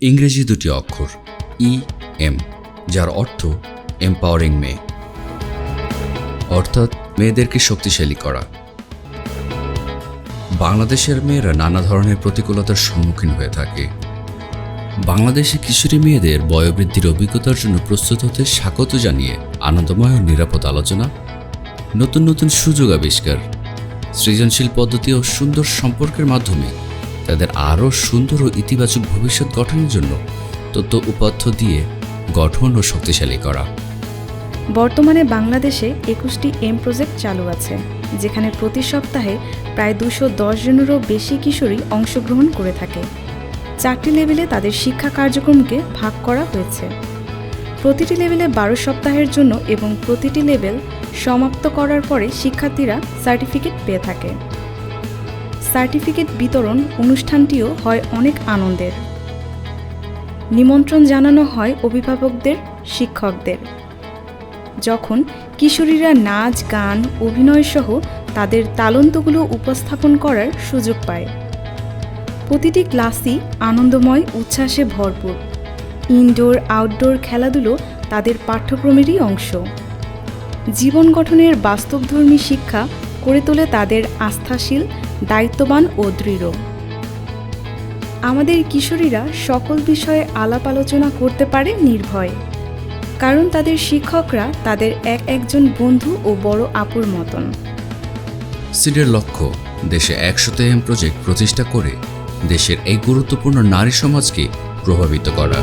ইংরেজি দুটি অক্ষর EM, যার অর্থ এম্পাওয়ারিং মেয়ে, অর্থাৎ মেয়েদেরকে শক্তিশালী করা। বাংলাদেশের মেয়েরা নানা ধরনের প্রতিকূলতার সম্মুখীন হয়ে থাকে। বাংলাদেশে কিশোরী মেয়েদের বয়োবৃদ্ধির অভিজ্ঞতার জন্য প্রস্তুত হতে স্বাগত জানিয়ে আনন্দময় ও নিরাপদ আলোচনা, নতুন নতুন সুযোগ আবিষ্কার, সৃজনশীল পদ্ধতি ও সুন্দর সম্পর্কের মাধ্যমে তাদের আরও সুন্দর ও ইতিবাচক ভবিষ্যৎ গঠনের জন্য তথ্য উপাত্ত দিয়ে গঠন ও শক্তিশালী করা। বর্তমানে বাংলাদেশে 21টি এম প্রজেক্ট চালু আছে, যেখানে প্রতি সপ্তাহে প্রায় 210 জনেরও বেশি কিশোরী অংশগ্রহণ করে থাকে। 4টি লেভেলে তাদের শিক্ষা কার্যক্রমকে ভাগ করা হয়েছে। প্রতিটি লেভেলে 12 সপ্তাহের জন্য এবং প্রতিটি লেভেল সমাপ্ত করার পরে শিক্ষার্থীরা সার্টিফিকেট পেয়ে থাকে। সার্টিফিকেট বিতরণ অনুষ্ঠানটিও হয় অনেক আনন্দের। নিমন্ত্রণ জানানো হয় অভিভাবকদের, শিক্ষকদের। যখন কিশোরীরা নাচ, গান, অভিনয় সহ তাদের তালন্তগুলো উপস্থাপন করার সুযোগ পায়। প্রতিটি ক্লাসই আনন্দময়, উচ্ছ্বাসে ভরপুর। ইনডোর, আউটডোর খেলাধুলো তাদের পাঠ্যক্রমেরই অংশ। জীবন গঠনের বাস্তবধর্মী শিক্ষা করে তোলে তাদের আস্থাশীল, দায়িত্ববান ও দৃঢ়। আমাদের কিশোরীরা সকল বিষয়ে আলাপ আলোচনা করতে পারে নির্ভয়ে, কারণ তাদের শিক্ষকরা তাদের একজন বন্ধু ও বড় আপুর মতন। সিডের লক্ষ্য দেশে 100 এম প্রজেক্ট প্রতিষ্ঠা করে দেশের এই গুরুত্বপূর্ণ নারী সমাজকে প্রভাবিত করা।